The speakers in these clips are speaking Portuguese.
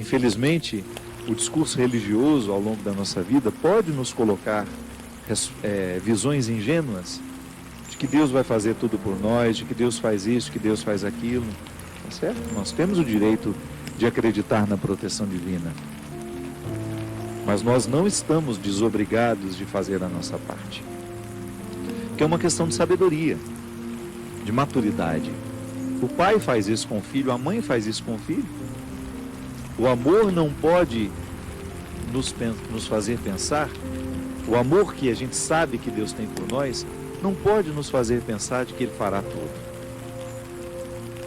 Infelizmente, o discurso religioso ao longo da nossa vida pode nos colocar visões ingênuas de que Deus vai fazer tudo por nós, de que Deus faz isso, que Deus faz aquilo. Tá certo? Nós temos o direito de acreditar na proteção divina. Mas nós não estamos desobrigados de fazer a nossa parte. Que é uma questão de sabedoria, de maturidade. O pai faz isso com o filho, a mãe faz isso com o filho. O amor não pode nos fazer pensar, o amor que a gente sabe que Deus tem por nós, não pode nos fazer pensar de que Ele fará tudo.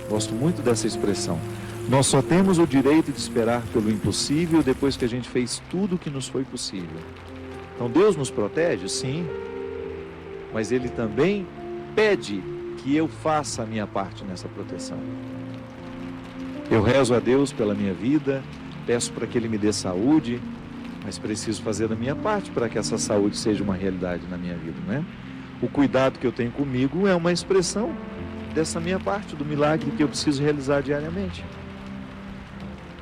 Gosto muito dessa expressão. Nós só temos o direito de esperar pelo impossível depois que a gente fez tudo o que nos foi possível. Então Deus nos protege? Sim. Mas Ele também pede que eu faça a minha parte nessa proteção. Eu rezo a Deus pela minha vida, peço para que Ele me dê saúde, mas preciso fazer a minha parte para que essa saúde seja uma realidade na minha vida, não é? O cuidado que eu tenho comigo é uma expressão dessa minha parte, do milagre que eu preciso realizar diariamente.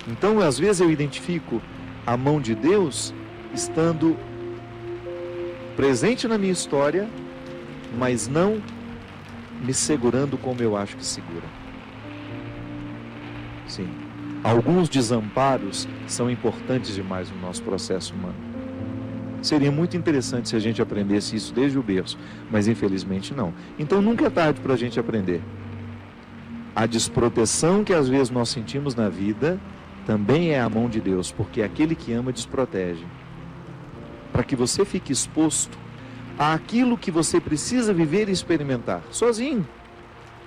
Então, às vezes eu identifico a mão de Deus estando presente na minha história, mas não me segurando como eu acho que segura. Sim, alguns desamparos são importantes demais no nosso processo humano. Seria muito interessante se a gente aprendesse isso desde o berço, mas infelizmente não. Então nunca é tarde para a gente aprender. A desproteção que às vezes nós sentimos na vida também é a mão de Deus, porque aquele que ama desprotege. Para que você fique exposto àquilo que você precisa viver e experimentar, sozinho.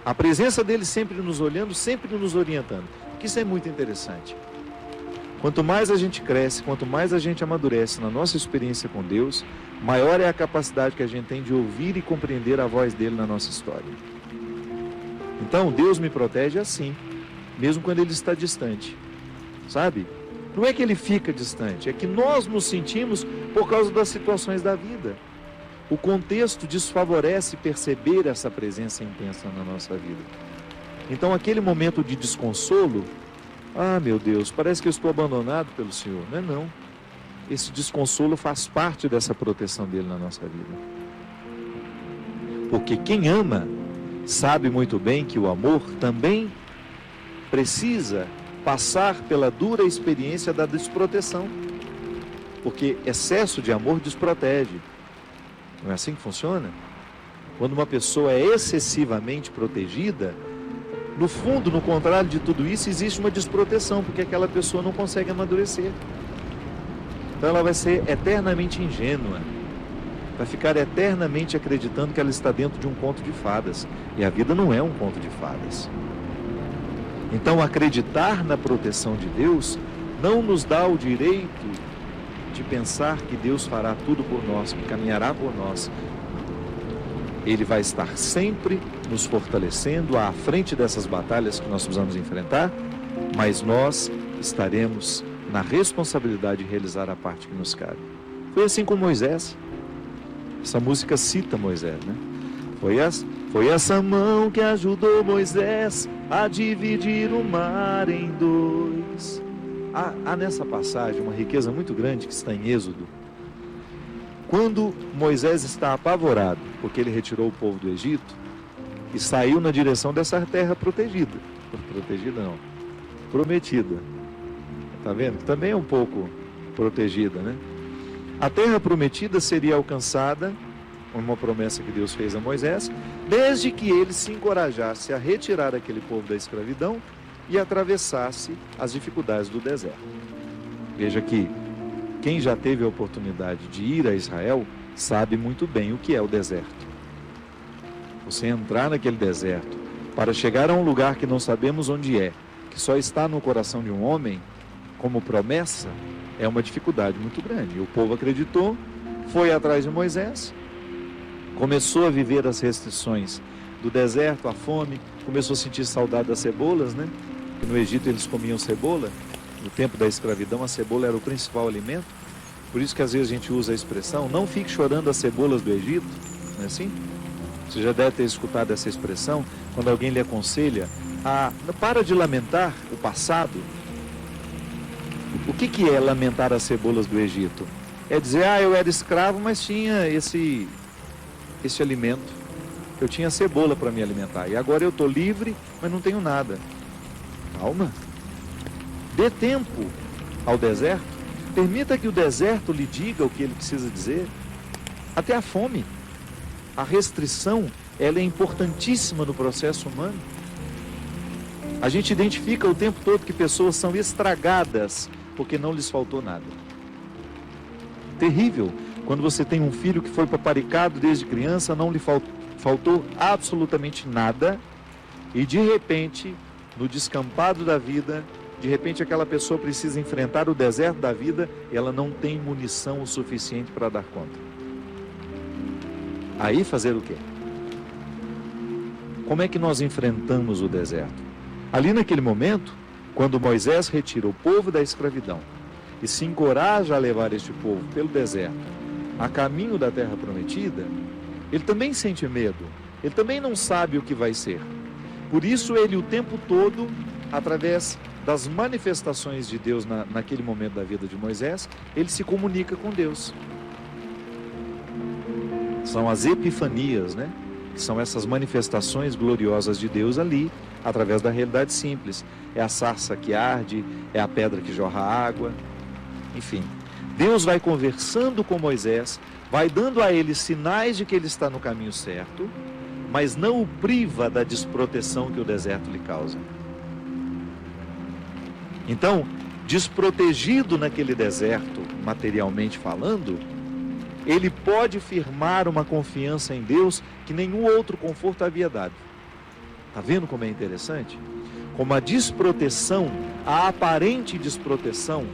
A presença dele sempre nos olhando, sempre nos orientando. Que isso é muito interessante. Quanto mais a gente cresce, quanto mais a gente amadurece na nossa experiência com Deus, maior é a capacidade que a gente tem de ouvir e compreender a voz dele na nossa história. Então, Deus me protege assim, mesmo quando ele está distante. Sabe? Não é que ele fica distante, é que nós nos sentimos por causa das situações da vida. O contexto desfavorece perceber essa presença intensa na nossa vida. Então, aquele momento de desconsolo, ah, meu Deus, parece que eu estou abandonado pelo Senhor. Não é não. Esse desconsolo faz parte dessa proteção dele na nossa vida. Porque quem ama sabe muito bem que o amor também precisa passar pela dura experiência da desproteção. Porque excesso de amor desprotege. Não é assim que funciona? Quando uma pessoa é excessivamente protegida, no fundo, no contrário de tudo isso, existe uma desproteção, porque aquela pessoa não consegue amadurecer. Então ela vai ser eternamente ingênua, vai ficar eternamente acreditando que ela está dentro de um conto de fadas. E a vida não é um conto de fadas. Então acreditar na proteção de Deus não nos dá o direito de pensar que Deus fará tudo por nós, que caminhará por nós. Ele vai estar sempre nos fortalecendo à frente dessas batalhas que nós precisamos enfrentar, mas nós estaremos na responsabilidade de realizar a parte que nos cabe. Foi assim com Moisés. Essa música cita Moisés, né? Foi essa mão que ajudou Moisés a dividir o mar em dois. Há nessa passagem uma riqueza muito grande que está em Êxodo. Quando Moisés está apavorado, porque ele retirou o povo do Egito e saiu na direção dessa terra protegida. Protegida não, prometida. Está vendo? Também é um pouco protegida, né? A terra prometida seria alcançada, uma promessa que Deus fez a Moisés, desde que ele se encorajasse a retirar aquele povo da escravidão e atravessasse as dificuldades do deserto. Veja que quem já teve a oportunidade de ir a Israel sabe muito bem o que é o deserto. Você entrar naquele deserto para chegar a um lugar que não sabemos onde é, que só está no coração de um homem, como promessa, é uma dificuldade muito grande. E o povo acreditou, foi atrás de Moisés, começou a viver as restrições do deserto, a fome, começou a sentir saudade das cebolas, né? Que no Egito eles comiam cebola. No tempo da escravidão, a cebola era o principal alimento. Por isso que às vezes a gente usa a expressão, não fique chorando as cebolas do Egito. Não é assim? Você já deve ter escutado essa expressão, quando alguém lhe aconselha a para de lamentar o passado. O que é lamentar as cebolas do Egito? É dizer, eu era escravo, mas tinha esse alimento. Eu tinha cebola para me alimentar. E agora eu estou livre, mas não tenho nada. Calma. Dê tempo ao deserto. Permita que o deserto lhe diga o que ele precisa dizer. Até a fome. A restrição, ela é importantíssima no processo humano. A gente identifica o tempo todo que pessoas são estragadas porque não lhes faltou nada. Terrível. Quando você tem um filho que foi paparicado desde criança, não lhe faltou absolutamente nada, e de repente, no descampado da vida, de repente aquela pessoa precisa enfrentar o deserto da vida e ela não tem munição o suficiente para dar conta. Aí fazer o quê? Como é que nós enfrentamos o deserto? Ali naquele momento, quando Moisés retira o povo da escravidão e se encoraja a levar este povo pelo deserto a caminho da terra prometida, ele também sente medo, ele também não sabe o que vai ser. Por isso ele o tempo todo, através das manifestações de Deus naquele momento da vida de Moisés, ele se comunica com Deus. São as epifanias, né? São essas manifestações gloriosas de Deus ali, através da realidade simples. É a sarça que arde, é a pedra que jorra água, enfim. Deus vai conversando com Moisés, vai dando a ele sinais de que ele está no caminho certo, mas não o priva da desproteção que o deserto lhe causa. Então, desprotegido naquele deserto, materialmente falando, ele pode firmar uma confiança em Deus que nenhum outro conforto havia dado. Está vendo como é interessante? Como a desproteção, a aparente desproteção,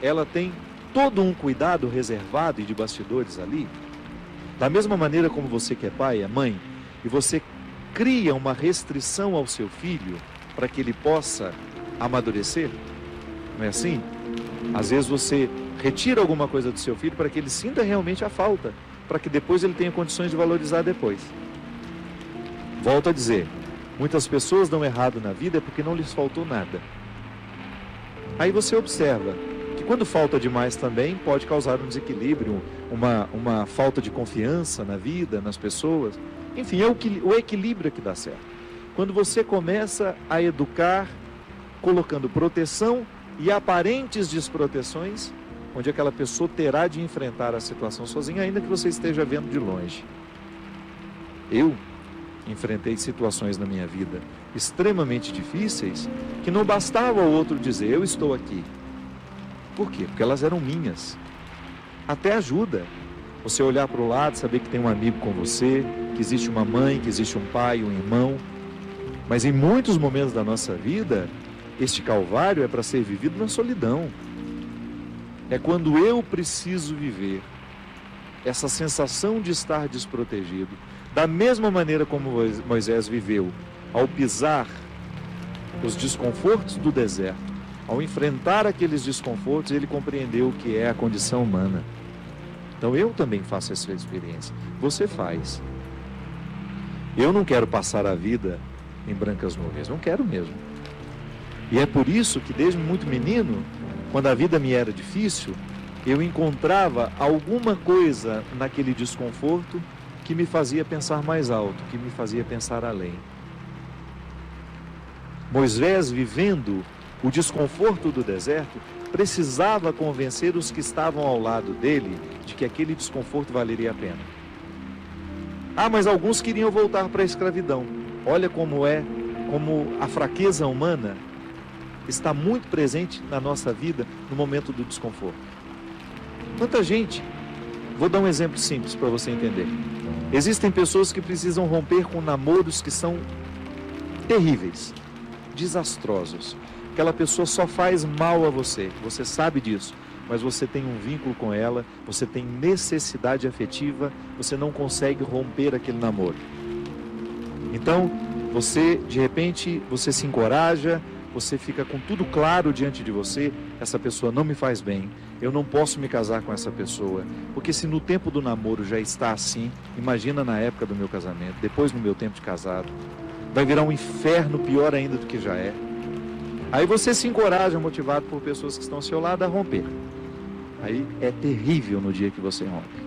ela tem todo um cuidado reservado e de bastidores ali. Da mesma maneira como você que é pai, é mãe, e você cria uma restrição ao seu filho para que ele possa amadurecer, não é assim? Às vezes você retira alguma coisa do seu filho para que ele sinta realmente a falta, para que depois ele tenha condições de valorizar depois. Volto a dizer, muitas pessoas dão errado na vida porque não lhes faltou nada. Aí você observa que quando falta demais também pode causar um desequilíbrio, uma falta de confiança na vida, nas pessoas. Enfim, é o equilíbrio que dá certo. Quando você começa a educar, colocando proteção e aparentes desproteções, onde aquela pessoa terá de enfrentar a situação sozinha, ainda que você esteja vendo de longe. Eu enfrentei situações na minha vida extremamente difíceis, que não bastava o outro dizer, eu estou aqui. Por quê? Porque elas eram minhas. Até ajuda você olhar para o lado, saber que tem um amigo com você, que existe uma mãe, que existe um pai, um irmão. Mas em muitos momentos da nossa vida, este calvário é para ser vivido na solidão. É quando eu preciso viver essa sensação de estar desprotegido, da mesma maneira como Moisés viveu, ao pisar os desconfortos do deserto, ao enfrentar aqueles desconfortos, ele compreendeu o que é a condição humana. Então eu também faço essa experiência. Você faz. Eu não quero passar a vida em brancas nuvens, não quero mesmo. E é por isso que desde muito menino, quando a vida me era difícil, eu encontrava alguma coisa naquele desconforto que me fazia pensar mais alto, que me fazia pensar além. Moisés, vivendo o desconforto do deserto, precisava convencer os que estavam ao lado dele de que aquele desconforto valeria a pena. Mas alguns queriam voltar para a escravidão. Olha como a fraqueza humana está muito presente na nossa vida no momento do desconforto. Quanta gente, vou dar um exemplo simples para você entender. Existem pessoas que precisam romper com namoros que são terríveis, desastrosos. Aquela pessoa só faz mal a você sabe disso, mas você tem um vínculo com ela, você tem necessidade afetiva, você não consegue romper aquele namoro. Então, de repente, você se encoraja, você fica com tudo claro diante de você, essa pessoa não me faz bem, eu não posso me casar com essa pessoa, porque se no tempo do namoro já está assim, imagina na época do meu casamento, depois no meu tempo de casado, vai virar um inferno pior ainda do que já é. Aí você se encoraja, motivado por pessoas que estão ao seu lado, a romper. Aí é terrível no dia que você rompe.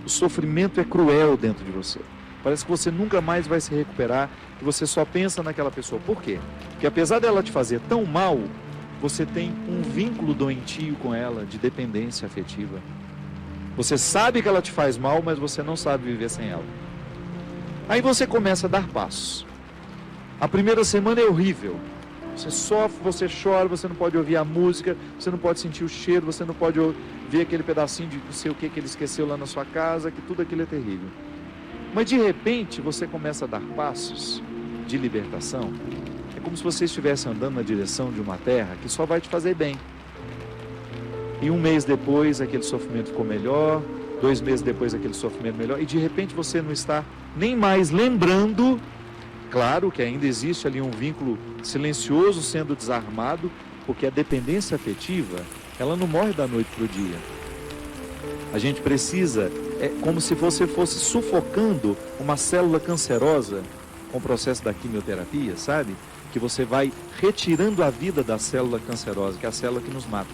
O sofrimento é cruel dentro de você. Parece que você nunca mais vai se recuperar e você só pensa naquela pessoa. Por quê? Porque apesar dela te fazer tão mal, você tem um vínculo doentio com ela, de dependência afetiva. Você sabe que ela te faz mal, mas você não sabe viver sem ela. Aí você começa a dar passos. A primeira semana é horrível. Você sofre, você chora, você não pode ouvir a música, você não pode sentir o cheiro, você não pode ver aquele pedacinho de não sei o que ele esqueceu lá na sua casa, que tudo aquilo é terrível. Mas de repente você começa a dar passos de libertação. É como se você estivesse andando na direção de uma terra que só vai te fazer bem. E um mês depois aquele sofrimento ficou melhor, 2 meses depois aquele sofrimento melhor, e de repente você não está nem mais lembrando. Claro que ainda existe ali um vínculo silencioso sendo desarmado, porque a dependência afetiva, ela não morre da noite para o dia. A gente precisa, é como se você fosse sufocando uma célula cancerosa com o processo da quimioterapia, sabe? Que você vai retirando a vida da célula cancerosa, que é a célula que nos mata.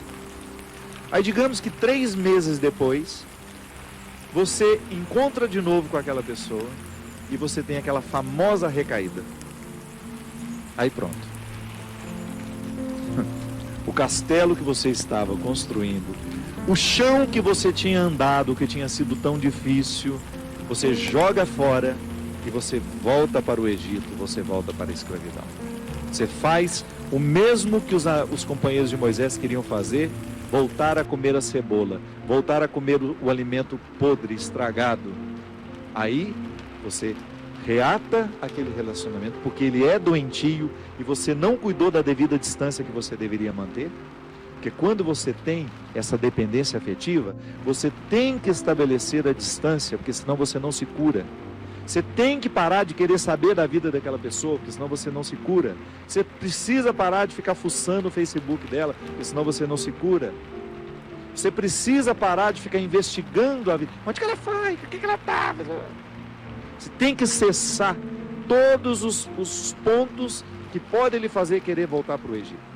Aí digamos que 3 meses depois, você encontra de novo com aquela pessoa e você tem aquela famosa recaída. Aí pronto. O castelo que você estava construindo, o chão que você tinha andado, que tinha sido tão difícil, você joga fora e você volta para o Egito, você volta para a escravidão. Você faz o mesmo que os companheiros de Moisés queriam fazer, voltar a comer a cebola, voltar a comer o alimento podre, estragado. Aí você reata aquele relacionamento, porque ele é doentio e você não cuidou da devida distância que você deveria manter. Porque quando você tem essa dependência afetiva, você tem que estabelecer a distância, porque senão você não se cura. Você tem que parar de querer saber da vida daquela pessoa, porque senão você não se cura. Você precisa parar de ficar fuçando o Facebook dela, porque senão você não se cura. Você precisa parar de ficar investigando a vida. Onde que ela foi? O que ela estava? Você tem que cessar todos os pontos que podem lhe fazer querer voltar para o Egito.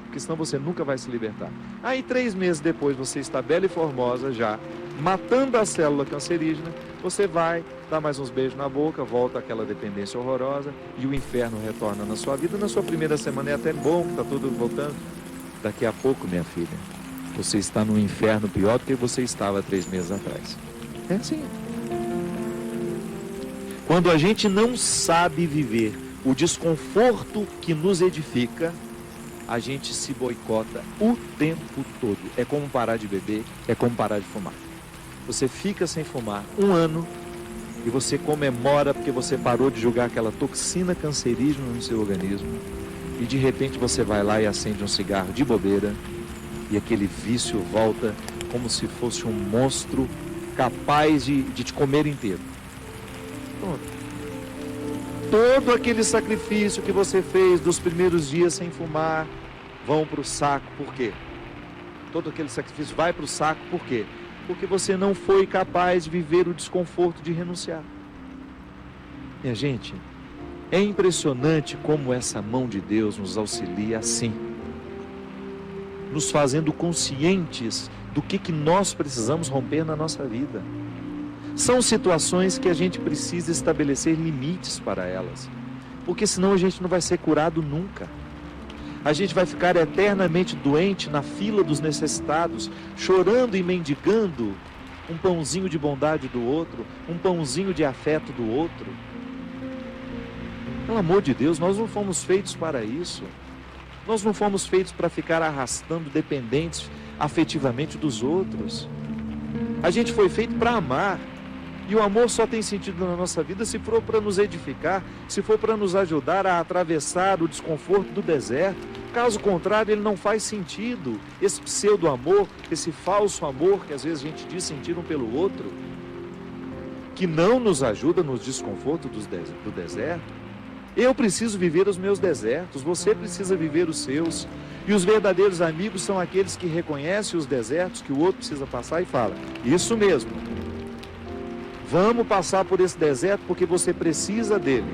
Porque senão você nunca vai se libertar. Aí 3 meses depois você está bela e formosa já, matando a célula cancerígena, você vai dar mais uns beijos na boca, volta àquela dependência horrorosa e o inferno retorna na sua vida. Na sua primeira semana é até bom, que está tudo voltando. Daqui a pouco, minha filha, você está num inferno pior do que você estava 3 meses atrás. É assim. Quando a gente não sabe viver o desconforto que nos edifica, a gente se boicota o tempo todo. É como parar de beber, é como parar de fumar. Você fica sem fumar 1 ano e você comemora porque você parou de jogar aquela toxina cancerígena no seu organismo e de repente você vai lá e acende um cigarro de bobeira e aquele vício volta como se fosse um monstro capaz de te comer inteiro. Pronto. Todo aquele sacrifício que você fez dos primeiros dias sem fumar vão para o saco. Por quê? Todo aquele sacrifício vai para o saco. Por quê? Porque você não foi capaz de viver o desconforto de renunciar. Minha gente, é impressionante como essa mão de Deus nos auxilia assim, nos fazendo conscientes do que nós precisamos romper na nossa vida. São situações que a gente precisa estabelecer limites para elas, porque senão a gente não vai ser curado nunca. A gente vai ficar eternamente doente na fila dos necessitados, chorando e mendigando um pãozinho de bondade do outro, um pãozinho de afeto do outro. Pelo amor de Deus, nós não fomos feitos para isso. Nós não fomos feitos para ficar arrastando dependentes afetivamente dos outros. A gente foi feito para amar. E o amor só tem sentido na nossa vida se for para nos edificar, se for para nos ajudar a atravessar o desconforto do deserto. Caso contrário, ele não faz sentido. Esse pseudo-amor, esse falso amor que às vezes a gente diz sentir um pelo outro, que não nos ajuda nos desconfortos do deserto. Eu preciso viver os meus desertos, você precisa viver os seus. E os verdadeiros amigos são aqueles que reconhecem os desertos que o outro precisa passar e fala: isso mesmo. Vamos passar por esse deserto porque você precisa dele.